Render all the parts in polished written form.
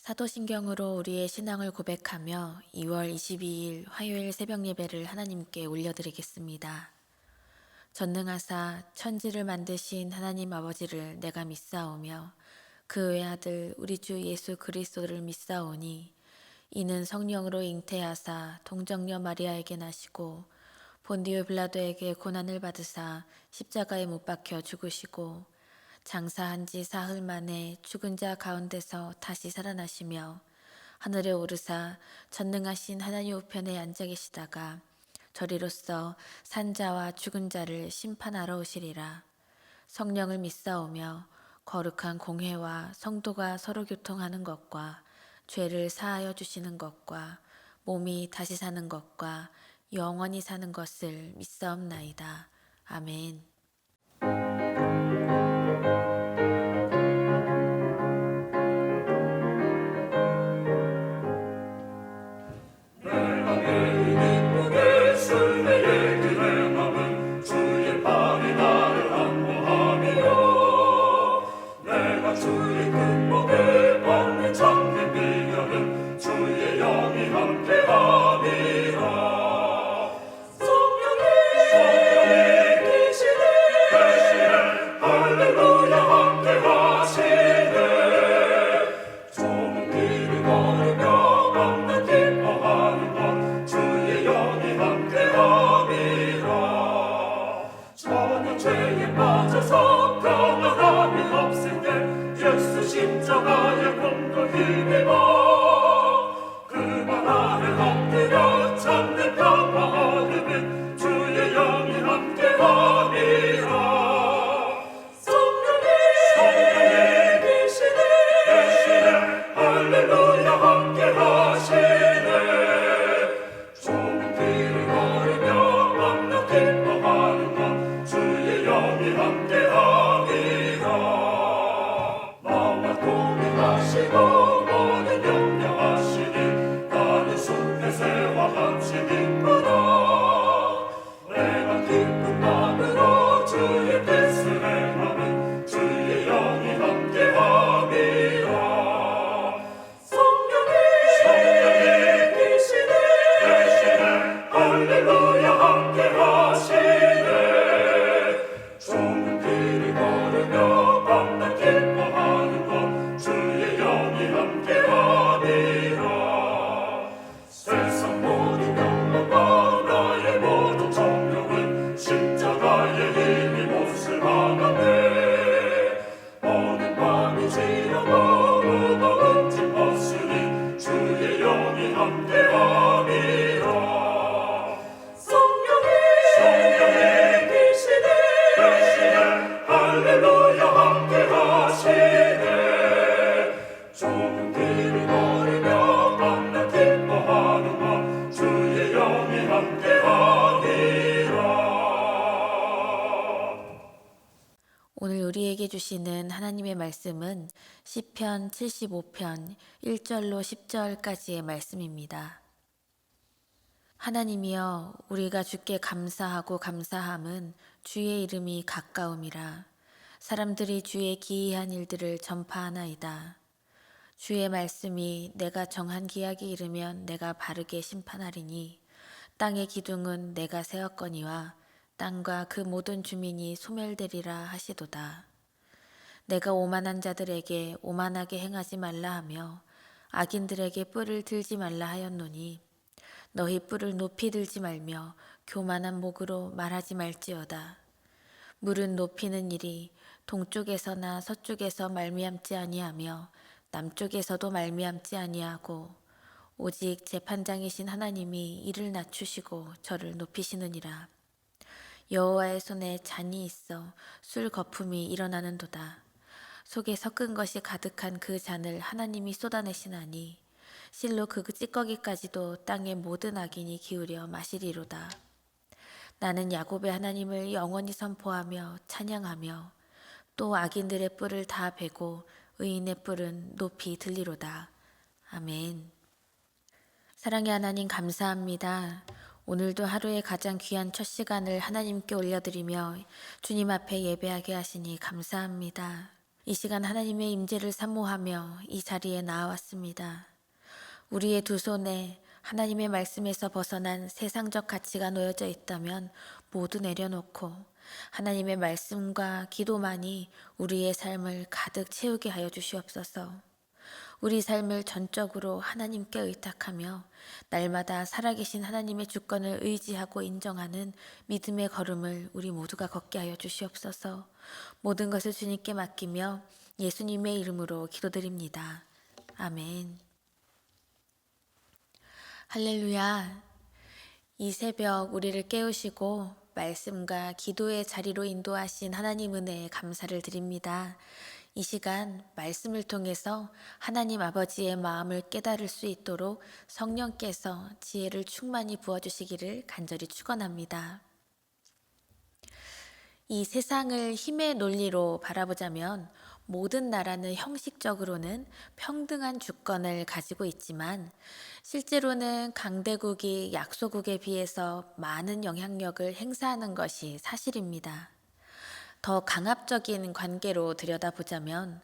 사도신경으로 우리의 신앙을 고백하며 2월 22일 화요일 새벽 예배를 하나님께 올려드리겠습니다. 전능하사 천지를 만드신 하나님 아버지를 내가 믿사오며 그 외아들 우리 주 예수 그리스도를 믿사오니 이는 성령으로 잉태하사 동정녀 마리아에게 나시고 본디오 빌라도에게 고난을 받으사 십자가에 못 박혀 죽으시고 장사한 지 사흘 만에 죽은 자 가운데서 다시 살아나시며 하늘에 오르사 전능하신 하나님 우편에 앉아 계시다가 저리로서 산자와 죽은 자를 심판하러 오시리라. 성령을 믿사오며 거룩한 공회와 성도가 서로 교통하는 것과 죄를 사하여 주시는 것과 몸이 다시 사는 것과 영원히 사는 것을 믿사옵나이다. 아멘. 십자가의 공도 힘입어 그만 아래 엎드려 참된 평화 얻으면 주의 영이 함께하리라. 성령의 계시네 할렐루야 함께하시네. 좁은 길을 걸으며 만나 기뻐하는 것 주의 영이 함께하리라. 동행하시고 모든 염려하시니 나는 숲의 새와 같이 기쁘다. 내가 기쁜 마음으로 주의 뜻을 행하면 주의 영이 함께함이라. 성령의 계시네 할렐루야 함께하시네. 좁은 길을 걸으며 밤낮 기뻐하는 것 주의 영이 함께하니라. 세상 모든 영광과 나의 모든 정욕은 십자가의 힘이 못을 막아내. 어느 밤이 지나고 무거운 짐 벗으니 주의 영이 함께하니라. 성령의 계시네 할렐루야 함께하시네. 좁은 길을 걸으며 만나 기뻐하는 것 주의 영이 함께하니라. 오늘 우리에게 주시는 하나님의 말씀은 시편 75편 1절로 10절까지의 말씀입니다. 하나님이여 우리가 주께 감사하고 감사함은 주의 이름이 가까움이라. 사람들이 주의 기이한 일들을 전파하나이다. 주의 말씀이 내가 정한 기약이 이르면 내가 바르게 심판하리니 땅의 기둥은 내가 세웠거니와 땅과 그 모든 주민이 소멸되리라 하시도다. 내가 오만한 자들에게 오만하게 행하지 말라 하며 악인들에게 뿔을 들지 말라 하였노니 너희 뿔을 높이 들지 말며 교만한 목으로 말하지 말지어다. 물은 높이는 일이 동쪽에서나 서쪽에서 말미암지 아니하며 남쪽에서도 말미암지 아니하고 오직 재판장이신 하나님이 이를 낮추시고 저를 높이시느니라. 여호와의 손에 잔이 있어 술 거품이 일어나는도다. 속에 섞은 것이 가득한 그 잔을 하나님이 쏟아내시나니 실로 그 찌꺼기까지도 땅의 모든 악인이 기울여 마시리로다. 나는 야곱의 하나님을 영원히 선포하며 찬양하며 또 악인들의 뿔을 다 베고 의인의 뿔은 높이 들리로다. 아멘. 사랑의 하나님 감사합니다. 오늘도 하루의 가장 귀한 첫 시간을 하나님께 올려드리며 주님 앞에 예배하게 하시니 감사합니다. 이 시간 하나님의 임재를 사모하며 이 자리에 나왔습니다. 우리의 두 손에 하나님의 말씀에서 벗어난 세상적 가치가 놓여져 있다면 모두 내려놓고 하나님의 말씀과 기도만이 우리의 삶을 가득 채우게 하여 주시옵소서. 우리 삶을 전적으로 하나님께 의탁하며 날마다 살아계신 하나님의 주권을 의지하고 인정하는 믿음의 걸음을 우리 모두가 걷게 하여 주시옵소서. 모든 것을 주님께 맡기며 예수님의 이름으로 기도드립니다. 아멘. 할렐루야. 이 새벽 우리를 깨우시고 말씀과 기도의 자리로 인도하신 하나님 은혜에 감사를 드립니다. 이 시간 말씀을 통해서 하나님 아버지의 마음을 깨달을 수 있도록 성령께서 지혜를 충만히 부어주시기를 간절히 축원합니다. 이 세상을 힘의 논리로 바라보자면 모든 나라는 형식적으로는 평등한 주권을 가지고 있지만 실제로는 강대국이 약소국에 비해서 많은 영향력을 행사하는 것이 사실입니다. 더 강압적인 관계로 들여다보자면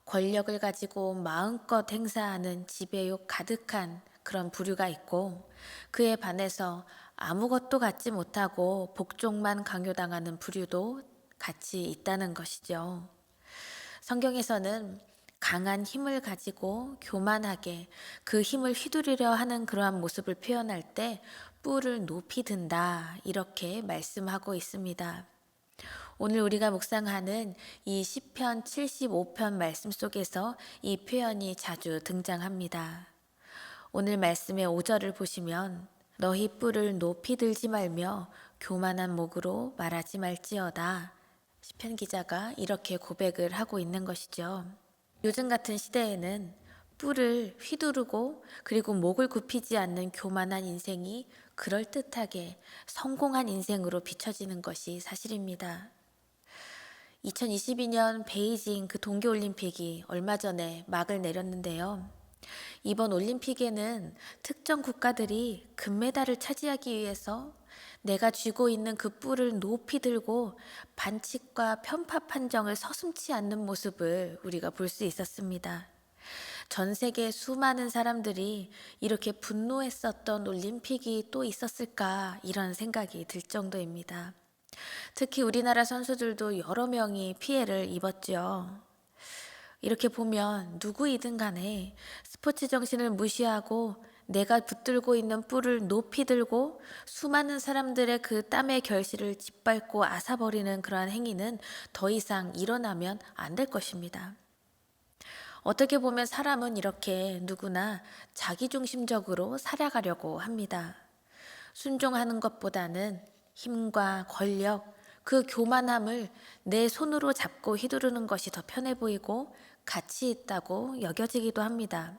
권력을 가지고 마음껏 행사하는 지배욕 가득한 그런 부류가 있고 그에 반해서 아무것도 갖지 못하고 복종만 강요당하는 부류도 같이 있다는 것이죠. 성경에서는 강한 힘을 가지고 교만하게 그 힘을 휘두르려 하는 그러한 모습을 표현할 때 뿔을 높이 든다 이렇게 말씀하고 있습니다. 오늘 우리가 묵상하는 이 시편 75편 말씀 속에서 이 표현이 자주 등장합니다. 오늘 말씀의 5절을 보시면 너희 뿔을 높이 들지 말며 교만한 목으로 말하지 말지어다. 시편 기자가 이렇게 고백을 하고 있는 것이죠. 요즘 같은 시대에는 뿔을 휘두르고 그리고 목을 굽히지 않는 교만한 인생이 그럴듯하게 성공한 인생으로 비춰지는 것이 사실입니다. 2022년 베이징 그 동계올림픽이 얼마 전에 막을 내렸는데요. 이번 올림픽에는 특정 국가들이 금메달을 차지하기 위해서 내가 쥐고 있는 그 뿔을 높이 들고 반칙과 편파 판정을 서슴지 않는 모습을 우리가 볼 수 있었습니다. 전 세계 수많은 사람들이 이렇게 분노했었던 올림픽이 또 있었을까 이런 생각이 들 정도입니다. 특히 우리나라 선수들도 여러 명이 피해를 입었죠. 이렇게 보면 누구이든 간에 스포츠 정신을 무시하고 내가 붙들고 있는 뿔을 높이 들고 수많은 사람들의 그 땀의 결실을 짓밟고 앗아버리는 그러한 행위는 더 이상 일어나면 안 될 것입니다. 어떻게 보면 사람은 이렇게 누구나 자기중심적으로 살아가려고 합니다. 순종하는 것보다는 힘과 권력, 그 교만함을 내 손으로 잡고 휘두르는 것이 더 편해 보이고 가치 있다고 여겨지기도 합니다.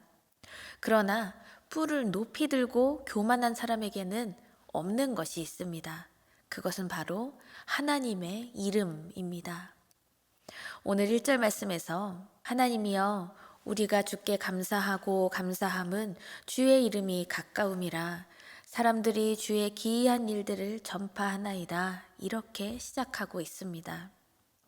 그러나 뿔을 높이 들고 교만한 사람에게는 없는 것이 있습니다. 그것은 바로 하나님의 이름입니다. 오늘 1절 말씀에서 하나님이여 우리가 주께 감사하고 감사함은 주의 이름이 가까움이라 사람들이 주의 기이한 일들을 전파하나이다 이렇게 시작하고 있습니다.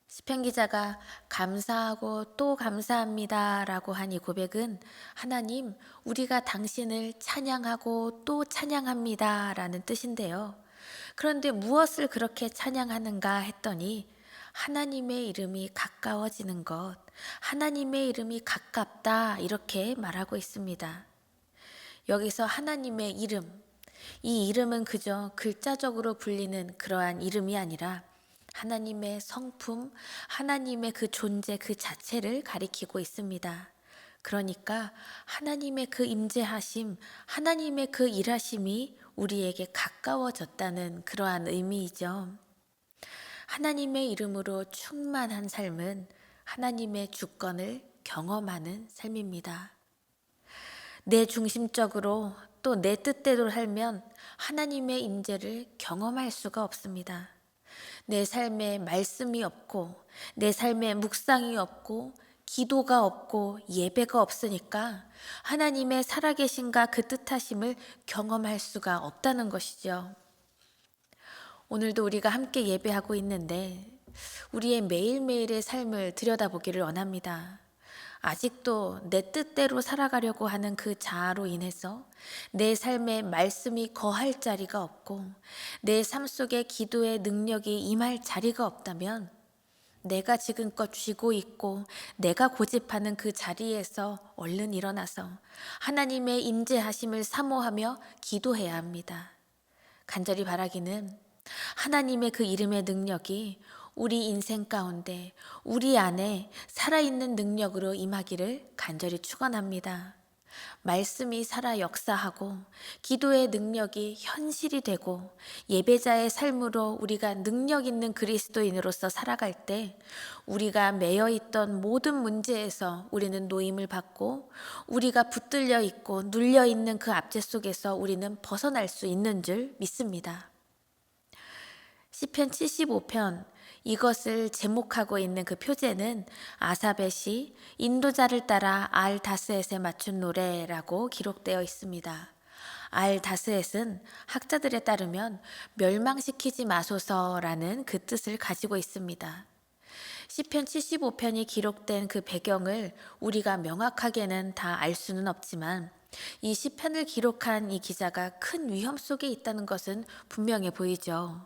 시편 기자가 감사하고 또 감사합니다 라고 한 이 고백은 하나님 우리가 당신을 찬양하고 또 찬양합니다 라는 뜻인데요. 그런데 무엇을 그렇게 찬양하는가 했더니 하나님의 이름이 가까워지는 것, 하나님의 이름이 가깝다 이렇게 말하고 있습니다. 여기서 하나님의 이름, 이 이름은 그저 글자적으로 불리는 그러한 이름이 아니라 하나님의 성품, 하나님의 그 존재 그 자체를 가리키고 있습니다. 그러니까 하나님의 그 임재하심, 하나님의 그 일하심이 우리에게 가까워졌다는 그러한 의미이죠. 하나님의 이름으로 충만한 삶은 하나님의 주권을 경험하는 삶입니다. 내 중심적으로 또 내 뜻대로 살면 하나님의 임재를 경험할 수가 없습니다. 내 삶에 말씀이 없고 내 삶에 묵상이 없고 기도가 없고 예배가 없으니까 하나님의 살아계신가 그 뜻하심을 경험할 수가 없다는 것이죠. 오늘도 우리가 함께 예배하고 있는데 우리의 매일매일의 삶을 들여다보기를 원합니다. 아직도 내 뜻대로 살아가려고 하는 그 자아로 인해서 내 삶에 말씀이 거할 자리가 없고 내 삶 속에 기도의 능력이 임할 자리가 없다면 내가 지금껏 쥐고 있고 내가 고집하는 그 자리에서 얼른 일어나서 하나님의 임재하심을 사모하며 기도해야 합니다. 간절히 바라기는 하나님의 그 이름의 능력이 우리 인생 가운데 우리 안에 살아있는 능력으로 임하기를 간절히 축원합니다. 말씀이 살아 역사하고 기도의 능력이 현실이 되고 예배자의 삶으로 우리가 능력 있는 그리스도인으로서 살아갈 때 우리가 매여 있던 모든 문제에서 우리는 노임을 받고 우리가 붙들려 있고 눌려 있는 그 압제 속에서 우리는 벗어날 수 있는 줄 믿습니다. 시편 75편 이것을 제목하고 있는 그 표제는 아삽의 시 인도자를 따라 알다스엣에 맞춘 노래라고 기록되어 있습니다. 알다스엣은 학자들에 따르면 멸망시키지 마소서라는 그 뜻을 가지고 있습니다. 시편 75편이 기록된 그 배경을 우리가 명확하게는 다 알 수는 없지만 이 시편을 기록한 이 기자가 큰 위험 속에 있다는 것은 분명해 보이죠.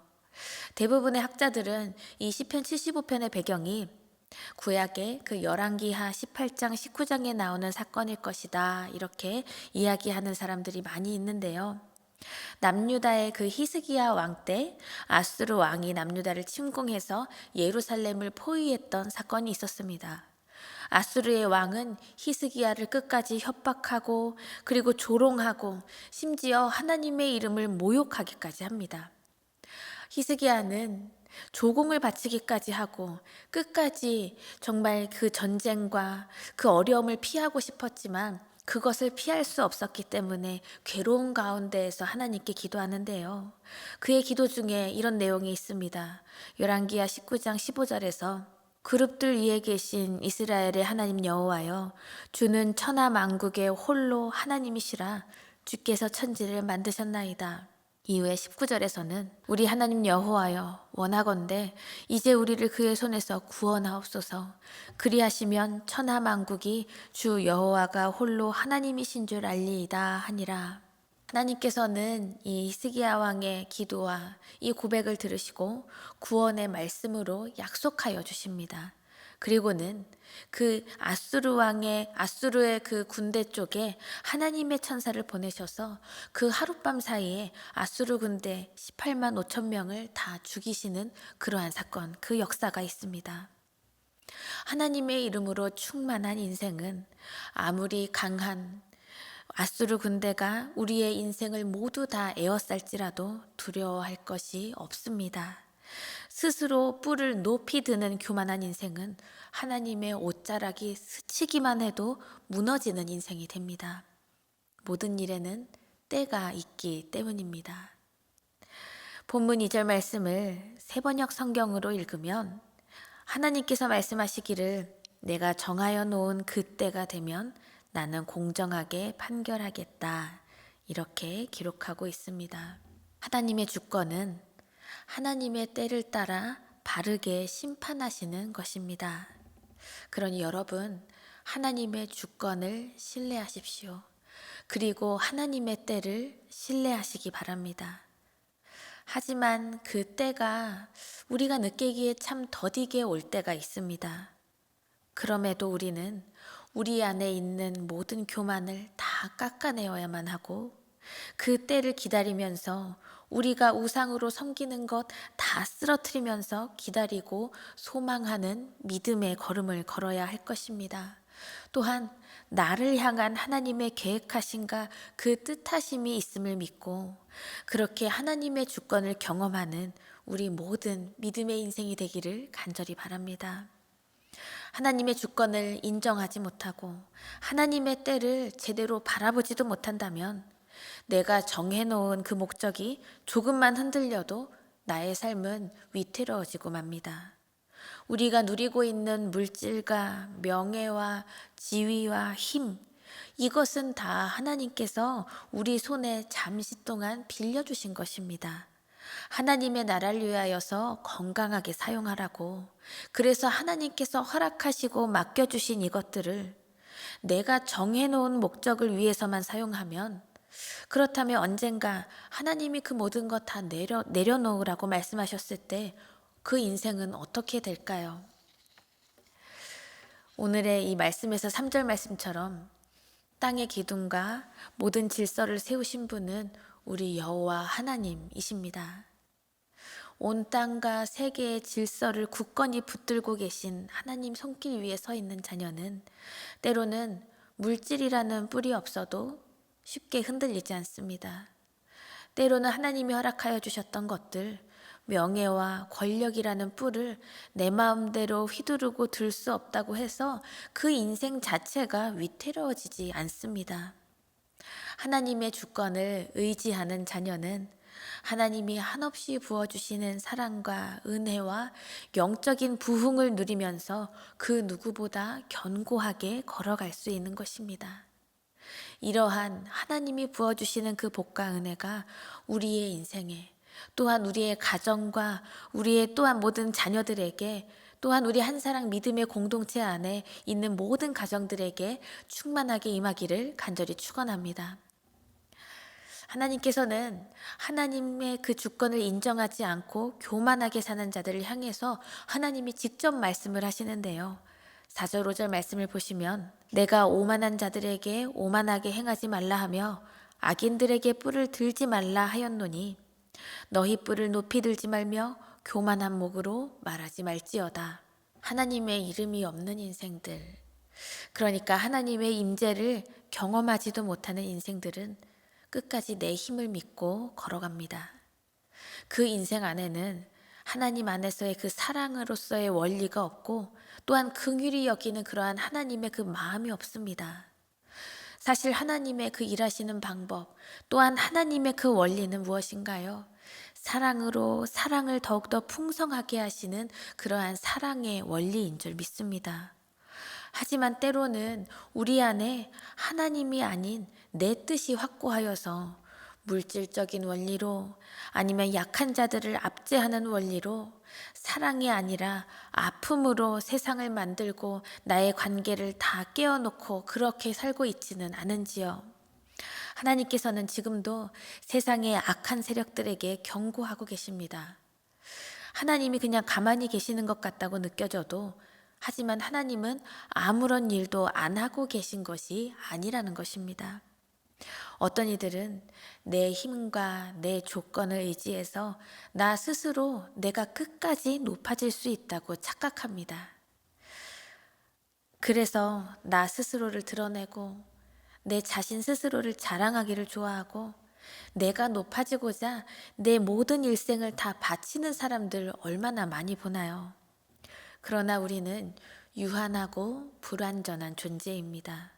대부분의 학자들은 이 시편 75편의 배경이 구약의 그 열왕기하 18장 19장에 나오는 사건일 것이다 이렇게 이야기하는 사람들이 많이 있는데요. 남유다의 그 히스기야 왕 때 아수르 왕이 남유다를 침공해서 예루살렘을 포위했던 사건이 있었습니다. 아수르의 왕은 히스기야를 끝까지 협박하고 그리고 조롱하고 심지어 하나님의 이름을 모욕하기까지 합니다. 히스기야는 조공을 바치기까지 하고 끝까지 정말 그 전쟁과 그 어려움을 피하고 싶었지만 그것을 피할 수 없었기 때문에 괴로운 가운데에서 하나님께 기도하는데요. 그의 기도 중에 이런 내용이 있습니다. 열왕기하 19장 15절에서 그룹들 위에 계신 이스라엘의 하나님 여호와여 주는 천하 만국의 홀로 하나님이시라 주께서 천지를 만드셨나이다. 이후에 19절에서는 우리 하나님 여호와여 원하건대 이제 우리를 그의 손에서 구원하옵소서. 그리하시면 천하 만국이 주 여호와가 홀로 하나님이신 줄 알리이다 하니라. 하나님께서는 이 히스기야 왕의 기도와 이 고백을 들으시고 구원의 말씀으로 약속하여 주십니다. 그리고는 그 아수르의 그 군대 쪽에 하나님의 천사를 보내셔서 그 하룻밤 사이에 아수르 군대 18만 5천 명을 다 죽이시는 그러한 사건, 그 역사가 있습니다. 하나님의 이름으로 충만한 인생은 아무리 강한 아수르 군대가 우리의 인생을 모두 다 에워쌀지라도 두려워할 것이 없습니다. 스스로 뿔을 높이 드는 교만한 인생은 하나님의 옷자락이 스치기만 해도 무너지는 인생이 됩니다. 모든 일에는 때가 있기 때문입니다. 본문 2절 말씀을 새번역 성경으로 읽으면 하나님께서 말씀하시기를 내가 정하여 놓은 그 때가 되면 나는 공정하게 판결하겠다 이렇게 기록하고 있습니다. 하나님의 주권은 하나님의 때를 따라 바르게 심판하시는 것입니다. 그러니 여러분 하나님의 주권을 신뢰하십시오. 그리고 하나님의 때를 신뢰하시기 바랍니다. 하지만 그 때가 우리가 느끼기에 참 더디게 올 때가 있습니다. 그럼에도 우리는 우리 안에 있는 모든 교만을 다 깎아내어야만 하고 그 때를 기다리면서 우리가 우상으로 섬기는 것 다 쓰러뜨리면서 기다리고 소망하는 믿음의 걸음을 걸어야 할 것입니다. 또한 나를 향한 하나님의 계획하심과 그 뜻하심이 있음을 믿고 그렇게 하나님의 주권을 경험하는 우리 모든 믿음의 인생이 되기를 간절히 바랍니다. 하나님의 주권을 인정하지 못하고 하나님의 때를 제대로 바라보지도 못한다면 내가 정해놓은 그 목적이 조금만 흔들려도 나의 삶은 위태로워지고 맙니다. 우리가 누리고 있는 물질과 명예와 지위와 힘, 이것은 다 하나님께서 우리 손에 잠시 동안 빌려주신 것입니다. 하나님의 나라를 위하여서 건강하게 사용하라고. 그래서 하나님께서 허락하시고 맡겨주신 이것들을 내가 정해놓은 목적을 위해서만 사용하면, 그렇다면 언젠가 하나님이 그 모든 것 다 내려놓으라고 말씀하셨을 때 그 인생은 어떻게 될까요? 오늘의 이 말씀에서 3절 말씀처럼 땅의 기둥과 모든 질서를 세우신 분은 우리 여호와 하나님이십니다. 온 땅과 세계의 질서를 굳건히 붙들고 계신 하나님 손길 위에 서 있는 자녀는 때로는 물질이라는 뿔이 없어도 쉽게 흔들리지 않습니다. 때로는 하나님이 허락하여 주셨던 것들, 명예와 권력이라는 뿔을 내 마음대로 휘두르고 들 수 없다고 해서 그 인생 자체가 위태로워지지 않습니다. 하나님의 주권을 의지하는 자녀는 하나님이 한없이 부어주시는 사랑과 은혜와 영적인 부흥을 누리면서 그 누구보다 견고하게 걸어갈 수 있는 것입니다. 이러한 하나님이 부어주시는 그 복과 은혜가 우리의 인생에, 또한 우리의 가정과 우리의 또한 모든 자녀들에게, 또한 우리 한 사랑 믿음의 공동체 안에 있는 모든 가정들에게 충만하게 임하기를 간절히 축원합니다. 하나님께서는 하나님의 그 주권을 인정하지 않고 교만하게 사는 자들을 향해서 하나님이 직접 말씀을 하시는데요. 4절 5절 말씀을 보시면 내가 오만한 자들에게 오만하게 행하지 말라 하며 악인들에게 뿔을 들지 말라 하였노니 너희 뿔을 높이 들지 말며 교만한 목으로 말하지 말지어다. 하나님의 이름이 없는 인생들, 그러니까 하나님의 임재를 경험하지도 못하는 인생들은 끝까지 내 힘을 믿고 걸어갑니다. 그 인생 안에는 하나님 안에서의 그 사랑으로서의 원리가 없고 또한 긍휼히 여기는 그러한 하나님의 그 마음이 없습니다. 사실 하나님의 그 일하시는 방법, 또한 하나님의 그 원리는 무엇인가요? 사랑으로 사랑을 더욱더 풍성하게 하시는 그러한 사랑의 원리인 줄 믿습니다. 하지만 때로는 우리 안에 하나님이 아닌 내 뜻이 확고하여서 물질적인 원리로, 아니면 약한 자들을 압제하는 원리로, 사랑이 아니라 아픔으로 세상을 만들고 나의 관계를 다 깨어놓고 그렇게 살고 있지는 않은지요. 하나님께서는 지금도 세상의 악한 세력들에게 경고하고 계십니다. 하나님이 그냥 가만히 계시는 것 같다고 느껴져도, 하지만 하나님은 아무런 일도 안 하고 계신 것이 아니라는 것입니다. 어떤 이들은 내 힘과 내 조건을 의지해서 나 스스로 내가 끝까지 높아질 수 있다고 착각합니다. 그래서 나 스스로를 드러내고 내 자신 스스로를 자랑하기를 좋아하고 내가 높아지고자 내 모든 일생을 다 바치는 사람들 얼마나 많이 보나요? 그러나 우리는 유한하고 불완전한 존재입니다.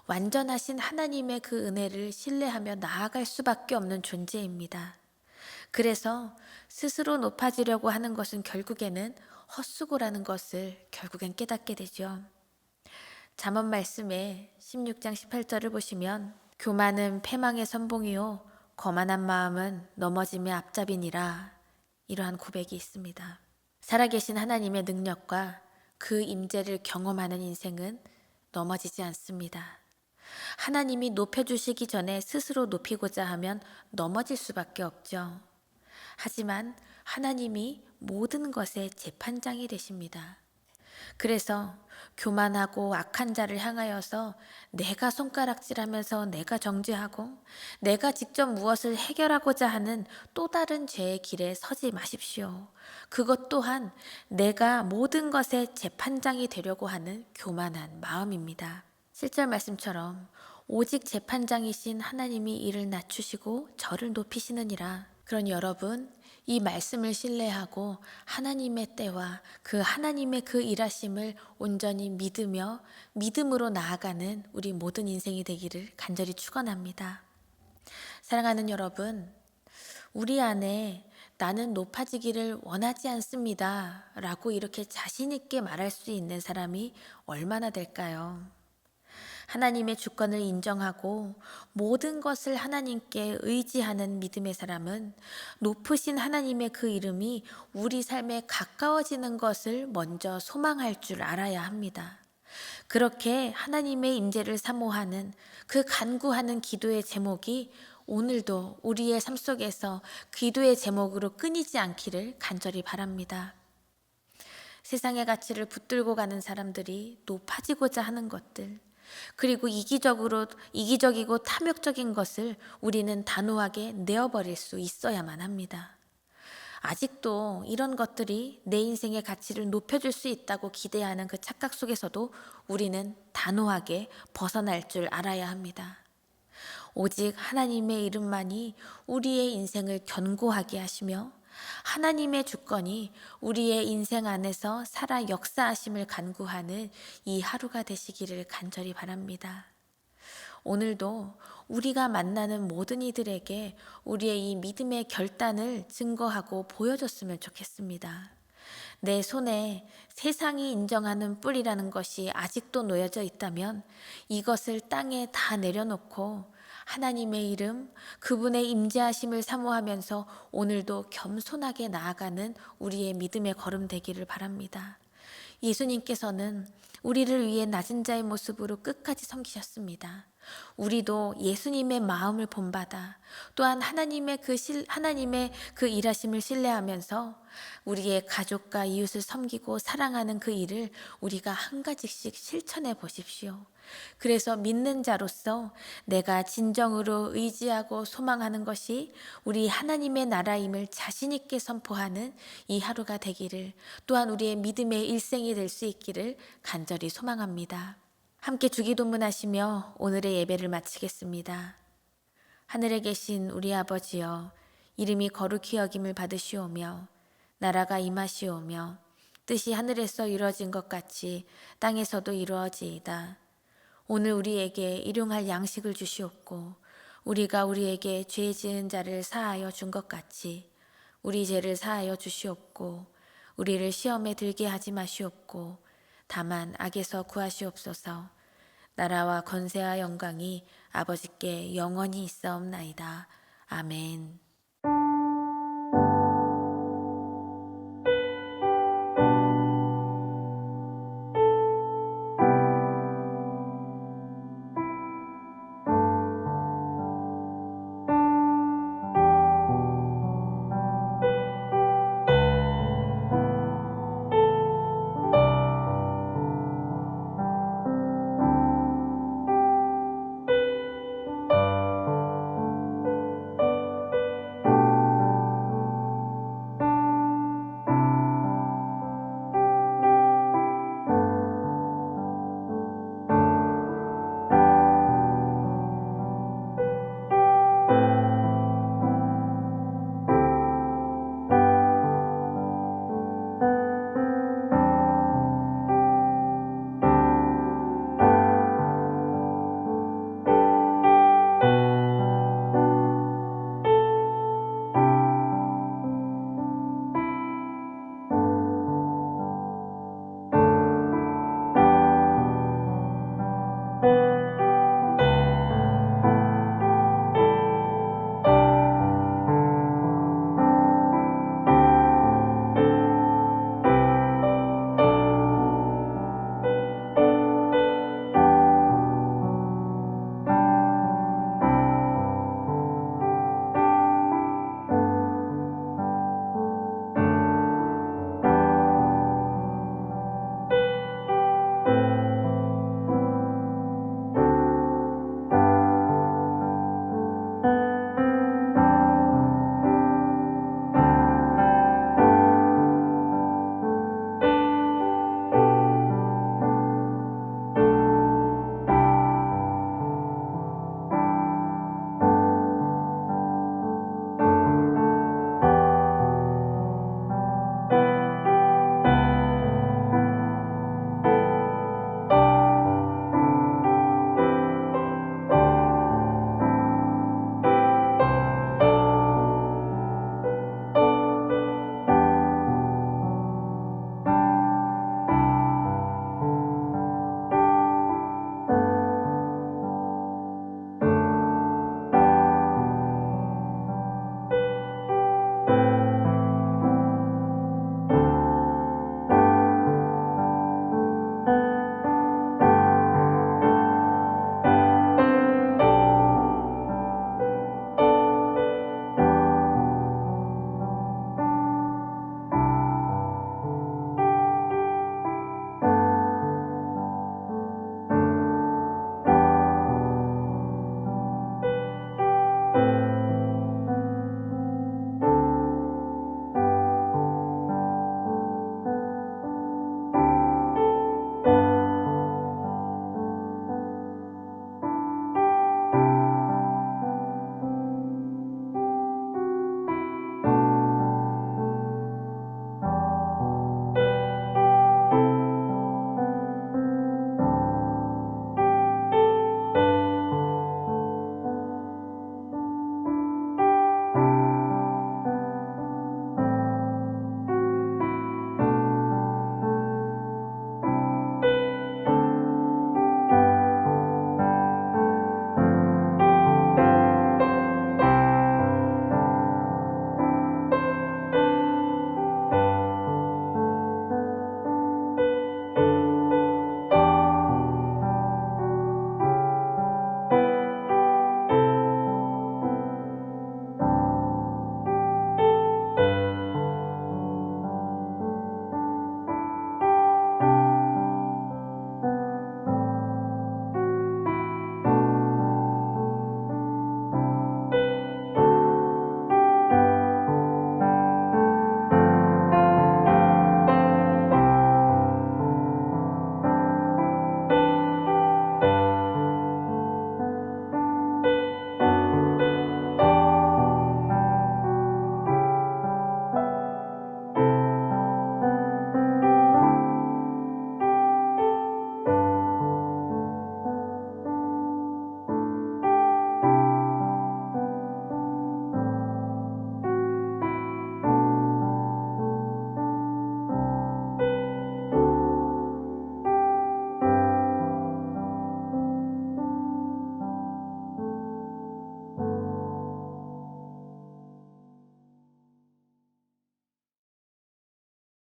완전하신 하나님의 그 은혜를 신뢰하며 나아갈 수밖에 없는 존재입니다. 그래서 스스로 높아지려고 하는 것은 결국에는 헛수고라는 것을 결국엔 깨닫게 되죠. 잠언 말씀에 16장 18절을 보시면 교만은 패망의 선봉이요 거만한 마음은 넘어짐의 앞잡이니라, 이러한 고백이 있습니다. 살아계신 하나님의 능력과 그 임재를 경험하는 인생은 넘어지지 않습니다. 하나님이 높여주시기 전에 스스로 높이고자 하면 넘어질 수밖에 없죠. 하지만 하나님이 모든 것의 재판장이 되십니다. 그래서 교만하고 악한 자를 향하여서 내가 손가락질하면서 내가 정죄하고 내가 직접 무엇을 해결하고자 하는 또 다른 죄의 길에 서지 마십시오. 그것 또한 내가 모든 것의 재판장이 되려고 하는 교만한 마음입니다. 7절 말씀처럼 오직 재판장이신 하나님이 이를 낮추시고 저를 높이시느니라. 그러니 여러분, 이 말씀을 신뢰하고 하나님의 때와 그 하나님의 그 일하심을 온전히 믿으며 믿음으로 나아가는 우리 모든 인생이 되기를 간절히 축원합니다. 사랑하는 여러분, 우리 안에 나는 높아지기를 원하지 않습니다 라고 이렇게 자신 있게 말할 수 있는 사람이 얼마나 될까요? 하나님의 주권을 인정하고 모든 것을 하나님께 의지하는 믿음의 사람은 높으신 하나님의 그 이름이 우리 삶에 가까워지는 것을 먼저 소망할 줄 알아야 합니다. 그렇게 하나님의 임재를 사모하는 그 간구하는 기도의 제목이 오늘도 우리의 삶 속에서 기도의 제목으로 끊이지 않기를 간절히 바랍니다. 세상의 가치를 붙들고 가는 사람들이 높아지고자 하는 것들, 그리고 이기적이고 탐욕적인 것을 우리는 단호하게 내어버릴 수 있어야만 합니다. 아직도 이런 것들이 내 인생의 가치를 높여줄 수 있다고 기대하는 그 착각 속에서도 우리는 단호하게 벗어날 줄 알아야 합니다. 오직 하나님의 이름만이 우리의 인생을 견고하게 하시며 하나님의 주권이 우리의 인생 안에서 살아 역사하심을 간구하는 이 하루가 되시기를 간절히 바랍니다. 오늘도 우리가 만나는 모든 이들에게 우리의 이 믿음의 결단을 증거하고 보여줬으면 좋겠습니다. 내 손에 세상이 인정하는 뿔이라는 것이 아직도 놓여져 있다면 이것을 땅에 다 내려놓고 하나님의 이름, 그분의 임재하심을 사모하면서 오늘도 겸손하게 나아가는 우리의 믿음의 걸음 되기를 바랍니다. 예수님께서는 우리를 위해 낮은 자의 모습으로 끝까지 섬기셨습니다. 우리도 예수님의 마음을 본받아 또한 하나님의 그 일하심을 신뢰하면서 우리의 가족과 이웃을 섬기고 사랑하는 그 일을 우리가 한 가지씩 실천해 보십시오. 그래서 믿는 자로서 내가 진정으로 의지하고 소망하는 것이 우리 하나님의 나라임을 자신 있게 선포하는 이 하루가 되기를, 또한 우리의 믿음의 일생이 될 수 있기를 간절히 소망합니다. 함께 주기도문하시며 오늘의 예배를 마치겠습니다. 하늘에 계신 우리 아버지여, 이름이 거룩히 여김을 받으시오며 나라가 임하시오며 뜻이 하늘에서 이루어진 것 같이 땅에서도 이루어지이다. 오늘 우리에게 일용할 양식을 주시옵고 우리가 우리에게 죄 지은 자를 사하여 준 것 같이 우리 죄를 사하여 주시옵고 우리를 시험에 들게 하지 마시옵고 다만 악에서 구하시옵소서. 나라와 권세와 영광이 아버지께 영원히 있사옵나이다. 아멘.